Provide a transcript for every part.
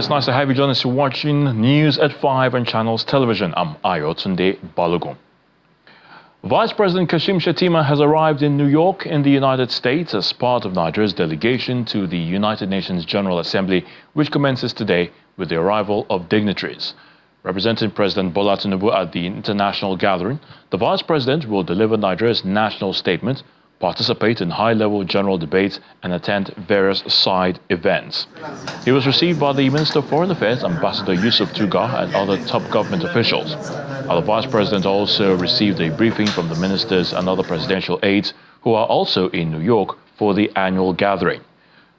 it's nice to have you join us. You're watching News at 5 on Channels Television. I'm Ayotunde Balogun. Vice President Kashim Shettima has arrived in New York in the United States as part of Nigeria's delegation to the United Nations General Assembly, which commences today with the arrival of dignitaries. Representing President Bola Tinubu at the international gathering, the Vice President will deliver Nigeria's national statement, participate in high-level general debates, and attend various side events. He was received by the Minister of Foreign Affairs, Ambassador Yusuf Tugar, and other top government officials. The Vice President also received a briefing from the ministers and other presidential aides who are also in New York for the annual gathering.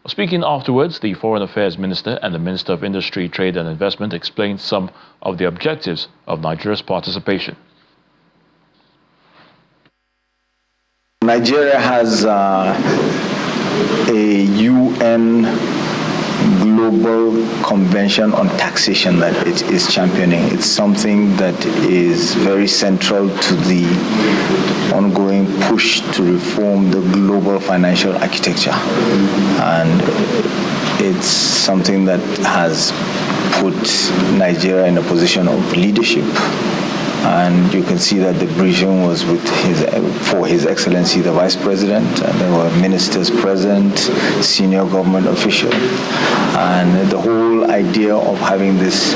Speaking afterwards, the Foreign Affairs Minister and the Minister of Industry, Trade and Investment explained some of the objectives of Nigeria's participation. Nigeria has a UN Global Convention on Taxation that it is championing. It's something that is very central to the ongoing push to reform the global financial architecture. And it's something that has put Nigeria in a position of leadership. And you can see that the briefing was with for His Excellency the Vice President, and there were ministers present, senior government officials. And the whole idea of having this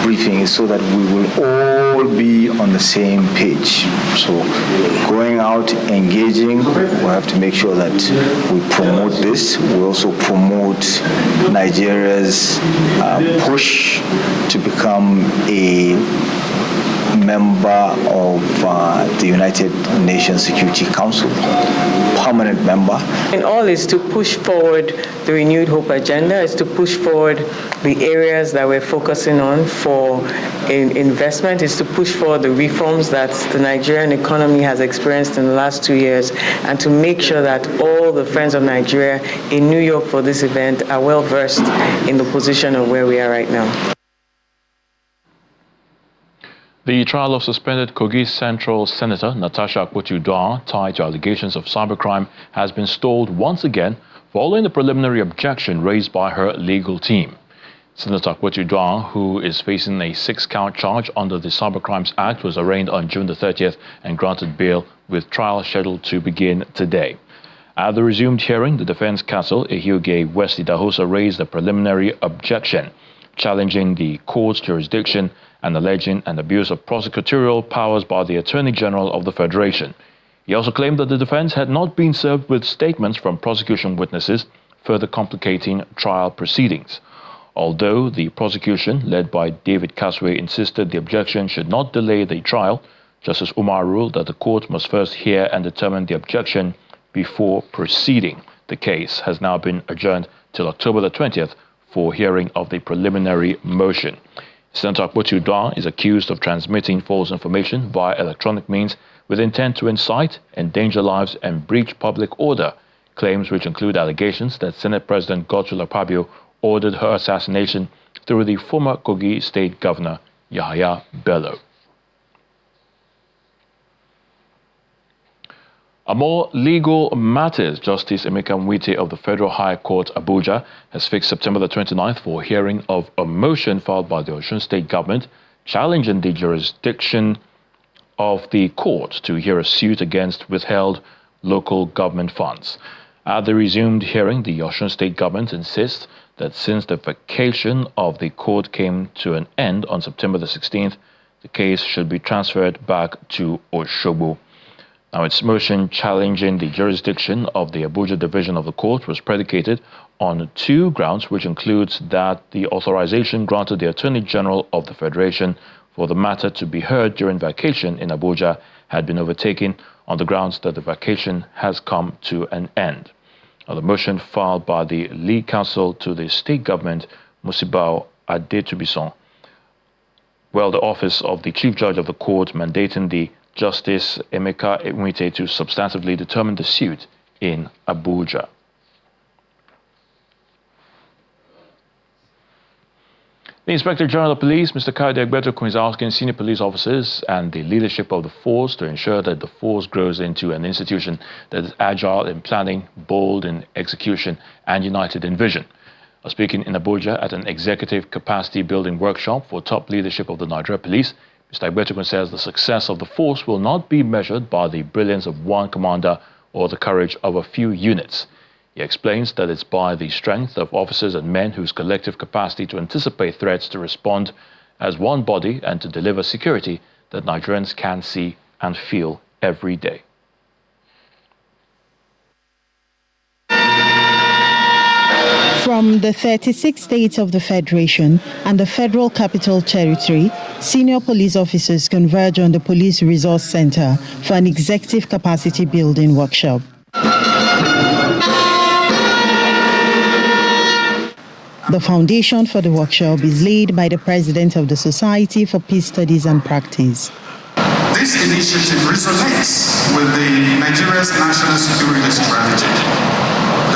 briefing is so that we will all be on the same page. So going out, engaging, we have to make sure that we promote this. We also promote Nigeria's push to become a member of the United Nations Security Council, permanent member. And all is to push forward the Renewed Hope agenda, is to push forward the areas that we're focusing on for investment, is to push forward the reforms that the Nigerian economy has experienced in the last 2 years, and to make sure that all the friends of Nigeria in New York for this event are well versed in the position of where we are right now. The trial of suspended Kogi Central Senator Natasha Akpoti tied to allegations of cybercrime has been stalled once again following the preliminary objection raised by her legal team. Senator Akpoti, who is facing a 6-count charge under the Cybercrimes Act, was arraigned on June the 30th and granted bail, with trial scheduled to begin today. At the resumed hearing, the defense counsel, Ehioge Wesley Dahosa, raised a preliminary objection challenging the court's jurisdiction and alleging an abuse of prosecutorial powers by the Attorney General of the Federation. He also claimed that the defense had not been served with statements from prosecution witnesses, further complicating trial proceedings. Although the prosecution, led by David Kaswe, insisted the objection should not delay the trial, Justice Umar ruled that the court must first hear and determine the objection before proceeding. The case has now been adjourned till October the 20th for hearing of the preliminary motion. Senator Akpoti is accused of transmitting false information via electronic means with intent to incite, endanger lives, and breach public order, claims which include allegations that Senate President Godswill Akpabio ordered her assassination through the former Kogi State Governor, Yahaya Bello. More legal matters. Justice Emeka Nwite of the Federal High Court, Abuja, has fixed September the 29th for hearing of a motion filed by the Osun State government challenging the jurisdiction of the court to hear a suit against withheld local government funds. At the resumed hearing, the Osun State government insists that since the vacation of the court came to an end on September the 16th, the case should be transferred back to Osogbo. Now, its motion challenging the jurisdiction of the Abuja division of the court was predicated on 2 grounds, which includes that the authorization granted the Attorney General of the Federation for the matter to be heard during vacation in Abuja had been overtaken on the grounds that the vacation has come to an end. Now, the motion filed by the lead counsel to the state government, Musibao Adetubison, the office of the Chief Judge of the court, mandating the Justice Emeka Nwite to substantively determine the suit in Abuja. The Inspector General of Police, Mr. Kayode Egbetokun, is asking senior police officers and the leadership of the force to ensure that the force grows into an institution that is agile in planning, bold in execution, and united in vision. Speaking in Abuja at an executive capacity building workshop for top leadership of the Nigeria Police, Mr. Akpoti says the success of the force will not be measured by the brilliance of one commander or the courage of a few units. He explains that it's by the strength of officers and men whose collective capacity to anticipate threats, to respond as one body and to deliver security that Nigerians can see and feel every day. From the 36 states of the Federation and the Federal Capital Territory, senior police officers converge on the Police Resource Center for an executive capacity building workshop. The foundation for the workshop is laid by the President of the Society for Peace Studies and Practice. This initiative resonates with the Nigeria's national security strategy,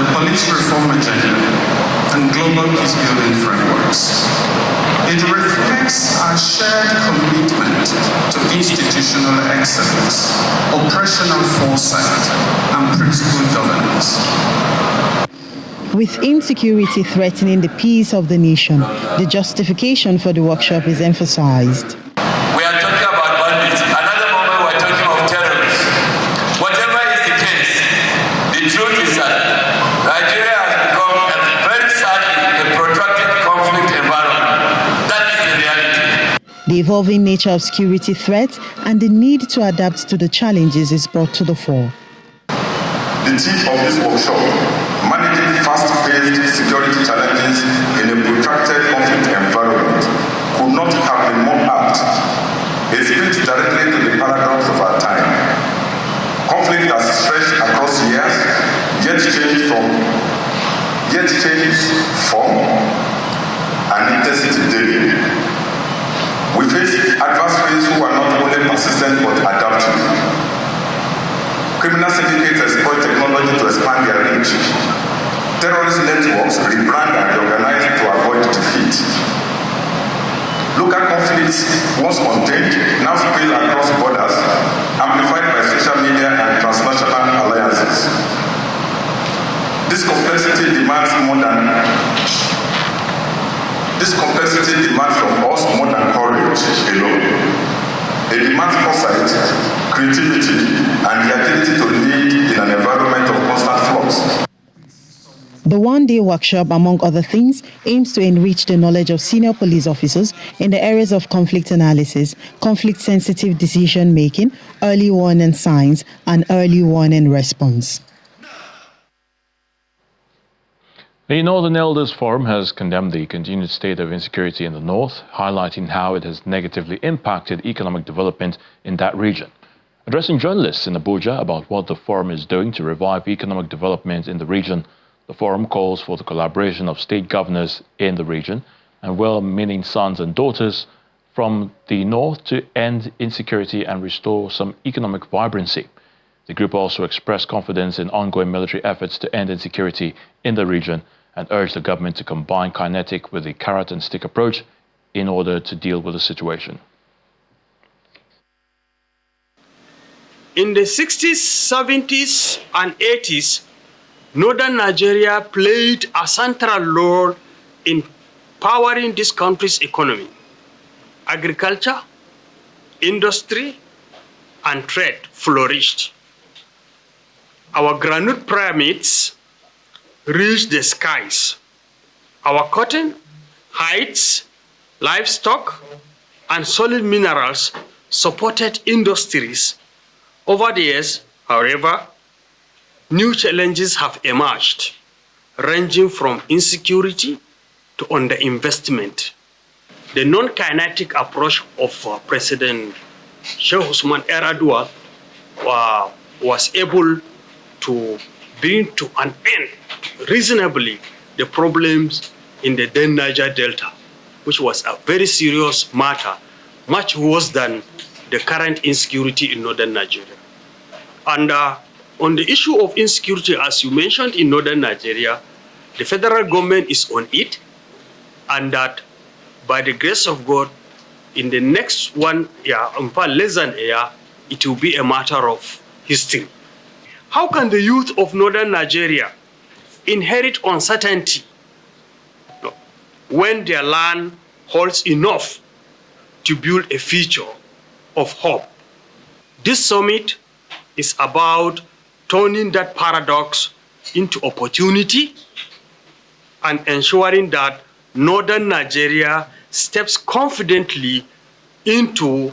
the police reform agenda, and global peace-building frameworks. It reflects our shared commitment to institutional excellence, operational foresight, and principled governance. With insecurity threatening the peace of the nation, the justification for the workshop is emphasized. We are talking about bandits. Another moment we are talking of terrorists. Whatever is the case, the truth is that Nigeria has become very sadly a protracted conflict environment. That is the reality. The evolving nature of security threats and the need to adapt to the challenges is brought to the fore. The theme of this workshop, managing fast-paced security challenges in a protracted conflict environment, could not have been more apt. It speaks directly to the paradox of our time. Conflict has stretched across years, yet changed form and intensity daily. We face adversaries who are not only persistent but adaptive. Criminal syndicates exploit technology to expand their reach. Terrorist networks rebrand and reorganize to avoid defeat. Local conflicts, once contained, now spill across borders, amplified by social media and transnational alliances. This complexity demands from us more than courage alone. It demands foresight, creativity, and the ability to lead in an environment of constant flux. The one-day workshop, among other things, aims to enrich the knowledge of senior police officers in the areas of conflict analysis, conflict-sensitive decision-making, early warning signs, and early warning response. The Northern Elders Forum has condemned the continued state of insecurity in the north, highlighting how it has negatively impacted economic development in that region. Addressing journalists in Abuja about what the forum is doing to revive economic development in the region, the forum calls for the collaboration of state governors in the region and well-meaning sons and daughters from the north to end insecurity and restore some economic vibrancy. The group also expressed confidence in ongoing military efforts to end insecurity in the region and urged the government to combine kinetic with the carrot and stick approach in order to deal with the situation. In the 60s, 70s, and 80s, Northern Nigeria played a central role in powering this country's economy. Agriculture, industry, and trade flourished. Our granite pyramids reached the skies. Our cotton, hides, livestock, and solid minerals supported industries. Over the years, however, new challenges have emerged, ranging from insecurity to underinvestment. The non-kinetic approach of President Sheikh Usman Yar'Adua was able to bring to an end reasonably the problems in the then Niger Delta, which was a very serious matter, much worse than the current insecurity in northern Nigeria. And on the issue of insecurity, as you mentioned, in northern Nigeria, the federal government is on it, and that by the grace of God, in the next 1 year, in fact less than a year, it will be a matter of history. How can the youth of northern Nigeria inherit uncertainty when their land holds enough to build a future of hope. This summit is about turning that paradox into opportunity and ensuring that northern Nigeria steps confidently into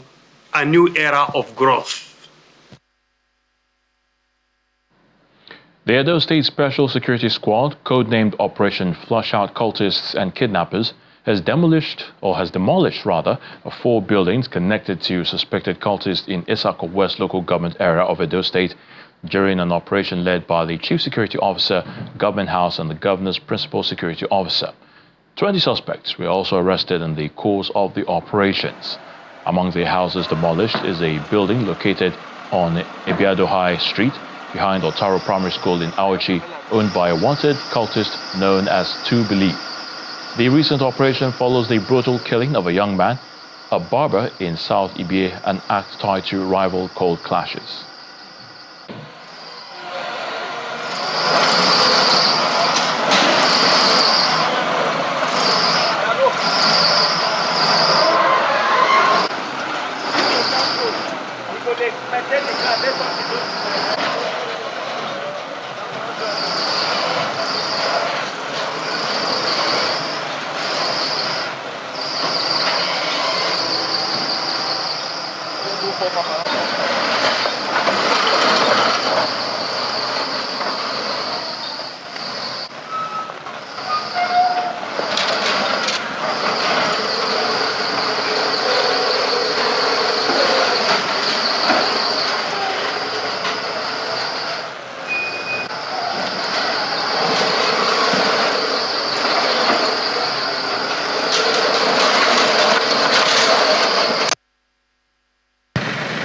a new era of growth. The Edo State Special Security Squad, codenamed Operation Flush Out Cultists and Kidnappers, has demolished 4 buildings connected to suspected cultists in Isako West local government area of Edo State during an operation led by the Chief Security Officer, Government House, and the Governor's Principal Security Officer. 20 suspects were also arrested in the course of the operations. Among the houses demolished is a building located on Ibiado High Street behind Otaro Primary School in Aochi, owned by a wanted cultist known as To Believe. The recent operation follows the brutal killing of a young man, a barber in South Ibie, an act tied to rival cold clashes.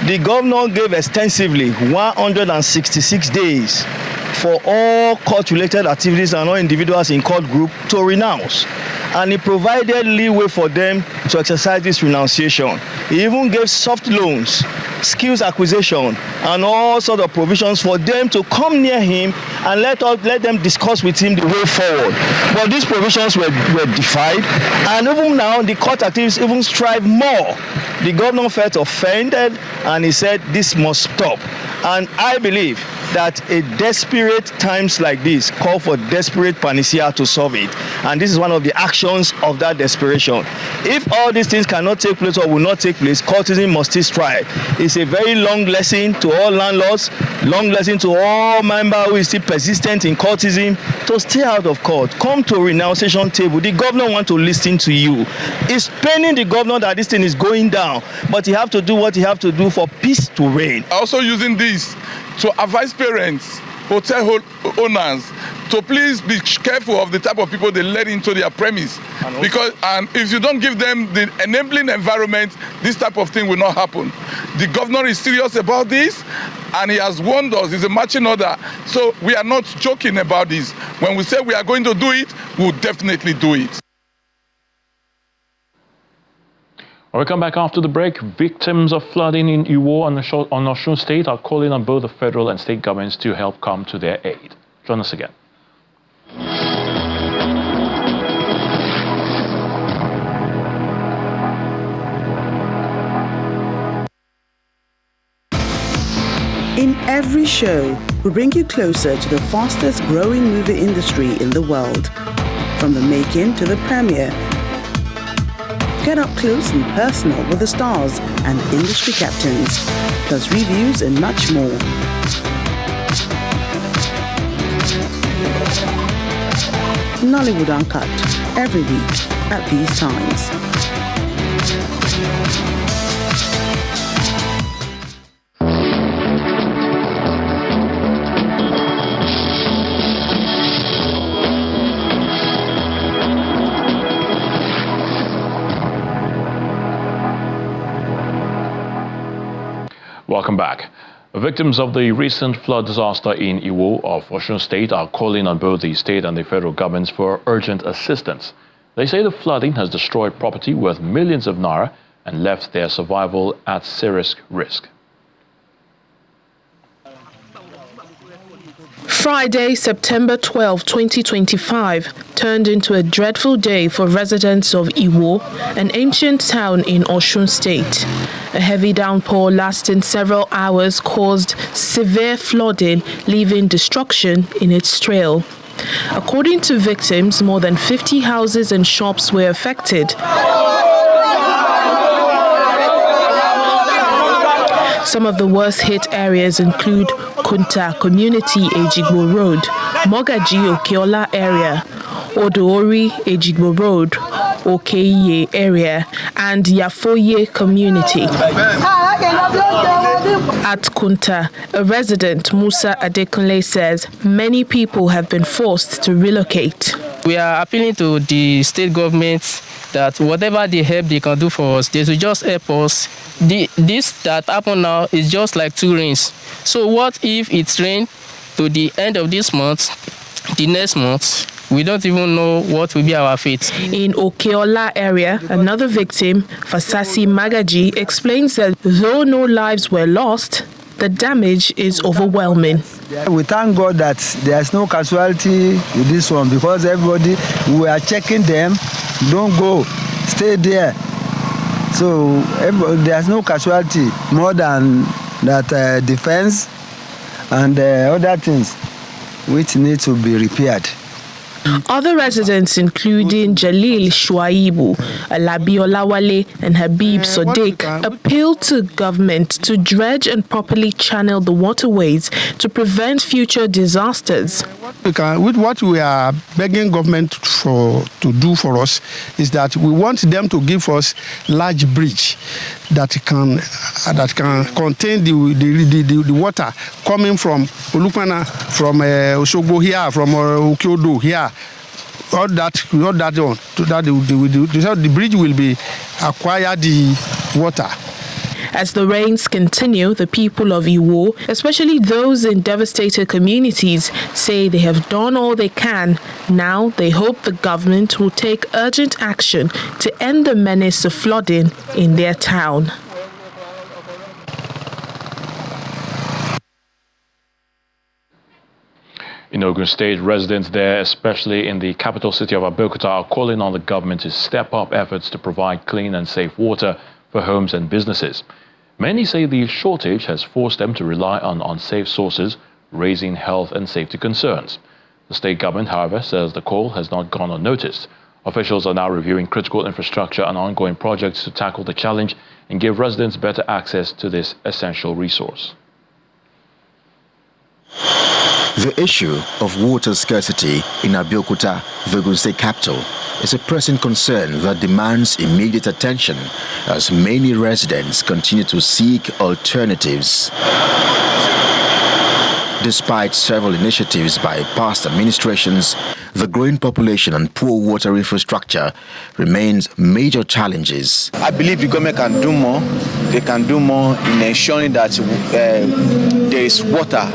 The governor gave extensively 166 days for all court-related activities and all individuals in court group to renounce. And he provided leeway for them to exercise this renunciation. He even gave soft loans, skills acquisition, and all sorts of provisions for them to come near him and let them discuss with him the way forward. But these provisions were defied, and even now the court activities even strive more. The governor felt offended and he said this must stop. And I believe that a desperate times like this call for desperate panacea to solve it. And this is one of the actions of that desperation. If all these things cannot take place or will not take place, cultism must still strive. It's a very long lesson to all landlords, long lesson to all members who is still persistent in cultism to stay out of court. Come to a renunciation table. The governor wants to listen to you. It's paining the governor that this thing is going down, but he have to do what he have to do for peace to reign. Also using this to advise parents, hotel owners, to please be careful of the type of people they let into their premise. Because if you don't give them the enabling environment, this type of thing will not happen. The governor is serious about this, and he has warned us. It's a marching order. So we are not joking about this. When we say we are going to do it, we'll definitely do it. When we come back after the break, victims of flooding in Iwo on Osun State are calling on both the federal and state governments to help come to their aid. Join us again. In every show, we bring you closer to the fastest growing movie industry in the world. From the making to the premiere. Get up close and personal with the stars and industry captains, plus reviews and much more. Nollywood Uncut, every week at these times. Welcome back. Victims of the recent flood disaster in Iwo of Osun State are calling on both the state and the federal governments for urgent assistance. They say the flooding has destroyed property worth millions of naira and left their survival at serious risk. Friday, September 12, 2025, turned into a dreadful day for residents of Iwo, an ancient town in Osun State. A heavy downpour lasting several hours caused severe flooding, leaving destruction in its trail. According to victims, more than 50 houses and shops were affected. Some of the worst hit areas include Kunta Community Ejigbo Road, Mogaji Okeola area, Odoori Ejigbo Road, Okeye area, and Yafoye Community. At Kunta, a resident, Musa Adekunle, says many people have been forced to relocate. We are appealing to the state government that whatever they help they can do for us, they should just help us. This that happened now is just like 2 rains. So what if it's rain to the end of this month, the next month? We don't even know what will be our fate. In Okeola area, another victim, Fasasi Magaji, explains that though no lives were lost, the damage is overwhelming. We thank God that there's no casualty with this one, because everybody, we are checking them, don't go, stay there. So there's no casualty more than that defense and other things which need to be repaired. Other residents, including Jalil Shuaibu, Alabi Olawale, and Habib Sodiq, appealed to government to dredge and properly channel the waterways to prevent future disasters. With what we are begging government to do for us is that we want them to give us large bridge that can contain the water coming from Olukwana, from Osogbo here, from Okiodo here. All that the bridge will be acquire the water. As the rains continue, the people of Iwo, especially those in devastated communities, say they have done all they can. Now they hope the government will take urgent action to end the menace of flooding in their town. In Ogun State, residents there, especially in the capital city of Abeokuta, are calling on the government to step up efforts to provide clean and safe water for homes and businesses. Many say the shortage has forced them to rely on unsafe sources, raising health and safety concerns. The state government, however, says the call has not gone unnoticed. Officials are now reviewing critical infrastructure and ongoing projects to tackle the challenge and give residents better access to this essential resource. The issue of water scarcity in Abeokuta, the Ogun State capital, is a pressing concern that demands immediate attention as many residents continue to seek alternatives. Despite several initiatives by past administrations, the growing population and poor water infrastructure remains major challenges. I believe the government can do more. They can do more in ensuring that there is water.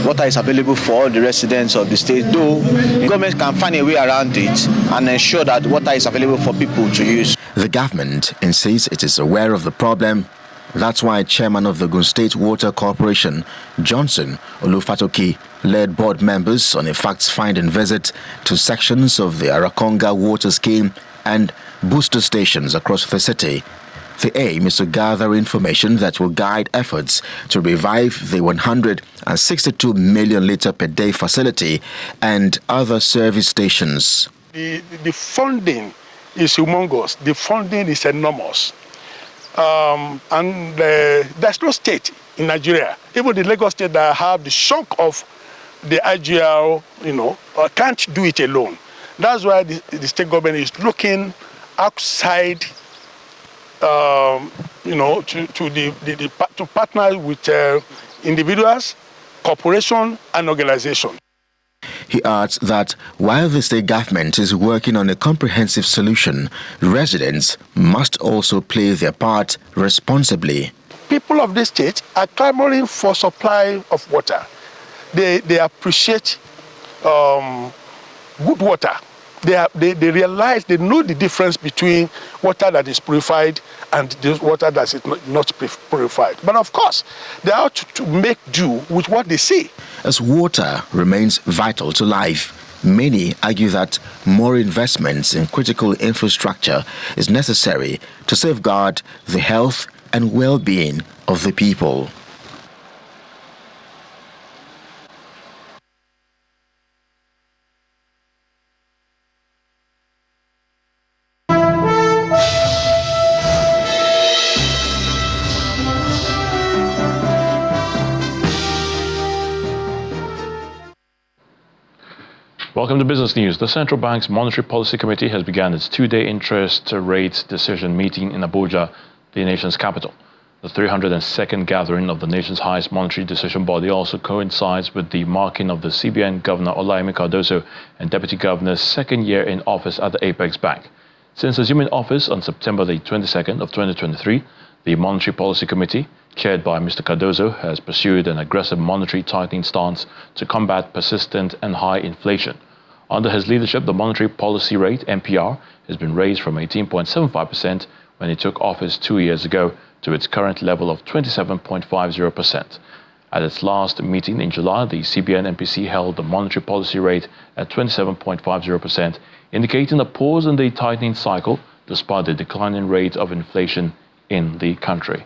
Water is available for all the residents of the state, though the government can find a way around it and ensure that water is available for people to use. The government insists it is aware of the problem. That's why Chairman of the Ogun State Water Corporation, Johnson Olufatoki, led board members on a facts-finding visit to sections of the Arakonga water scheme and booster stations across the city. The aim is to gather information that will guide efforts to revive the 162 million litre per day facility and other service stations. The funding is humongous. The funding is enormous. And there's no state in Nigeria, even the Lagos state that have the chunk of the IGL, can't do it alone. That's why the state government is looking outside, to partner with individuals, corporations, and organizations. He adds that while the state government is working on a comprehensive solution, residents must also play their part responsibly. People of this state are clamoring for supply of water. They appreciate good water. They realize, they know the difference between water that is purified and this water that is not purified. But of course, they have to make do with what they see. As water remains vital to life, many argue that more investments in critical infrastructure is necessary to safeguard the health and well-being of the people. Welcome to Business News. The Central Bank's Monetary Policy Committee has begun its two-day interest rate decision meeting in Abuja, the nation's capital. The 302nd gathering of the nation's highest monetary decision body also coincides with the marking of the CBN Governor Olayemi Cardoso and Deputy Governor's second year in office at the Apex Bank. Since assuming office on September the 22nd of 2023, the Monetary Policy Committee, chaired by Mr. Cardoso, has pursued an aggressive monetary tightening stance to combat persistent and high inflation. Under his leadership, the monetary policy rate, MPR, has been raised from 18.75% when he took office 2 years ago to its current level of 27.50%. At its last meeting in July, the CBN MPC held the monetary policy rate at 27.50%, indicating a pause in the tightening cycle despite the declining rate of inflation in the country.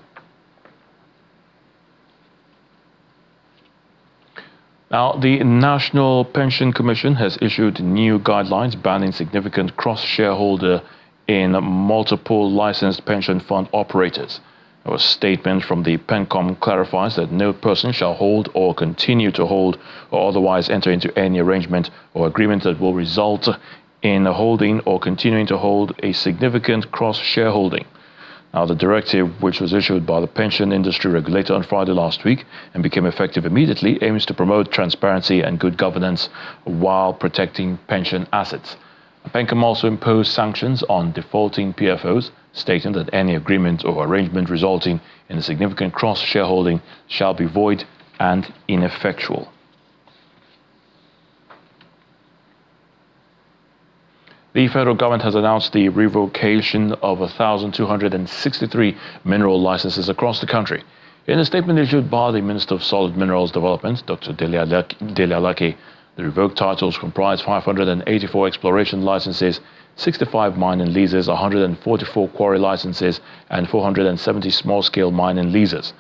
Now, the National Pension Commission has issued new guidelines banning significant cross-shareholder in multiple licensed pension fund operators. A statement from the PENCOM clarifies that no person shall hold or continue to hold or otherwise enter into any arrangement or agreement that will result in holding or continuing to hold a significant cross-shareholding. Now, the directive, which was issued by the pension industry regulator on Friday last week and became effective immediately, aims to promote transparency and good governance while protecting pension assets. PENCOM also imposed sanctions on defaulting PFOs, stating that any agreement or arrangement resulting in a significant cross-shareholding shall be void and ineffectual. The federal government has announced the revocation of 1,263 mineral licenses across the country. In a statement issued by the Minister of Solid Minerals Development, Dr. Dele-Alake, the revoked titles comprise 584 exploration licenses, 65 mining leases, 144 quarry licenses, and 470 small-scale mining leases.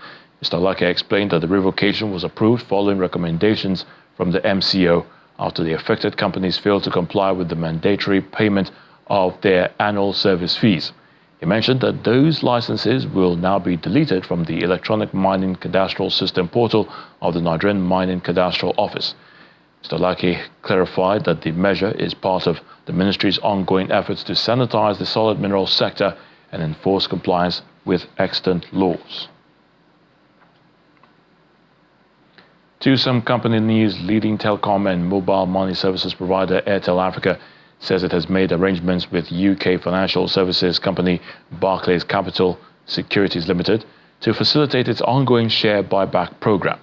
Mr. Alake explained that the revocation was approved following recommendations from the MCO after the affected companies failed to comply with the mandatory payment of their annual service fees. He mentioned that those licenses will now be deleted from the Electronic Mining Cadastral System portal of the Nigerian Mining Cadastral Office. Mr. Laki clarified that the measure is part of the ministry's ongoing efforts to sanitize the solid minerals sector and enforce compliance with extant laws. To some company news, leading telecom and mobile money services provider Airtel Africa says it has made arrangements with UK financial services company Barclays Capital Securities Limited to facilitate its ongoing share buyback program.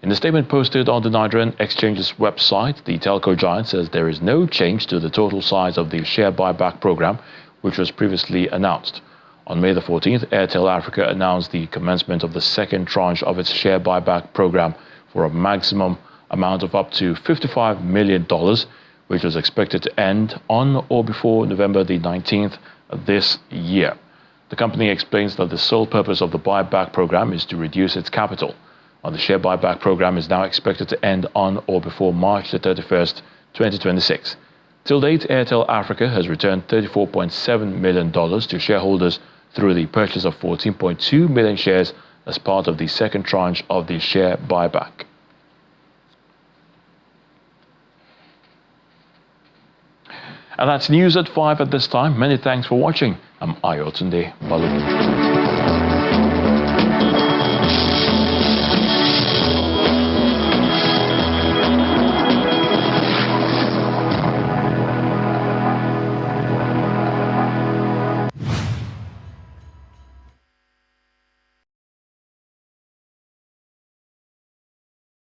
In a statement posted on the Nigerian Exchange's website, the telco giant says there is no change to the total size of the share buyback program, which was previously announced. On May the 14th, Airtel Africa announced the commencement of the second tranche of its share buyback program for a maximum amount of up to $55 million, which was expected to end on or before November the 19th of this year. The company explains that the sole purpose of the buyback program is to reduce its capital. The share buyback program is now expected to end on or before March the 31st, 2026. Till date, Airtel Africa has returned $34.7 million to shareholders through the purchase of 14.2 million shares as part of the second tranche of the share buyback. And that's news at 5 at this time. Many thanks for watching. I'm Ayotunde Balogun.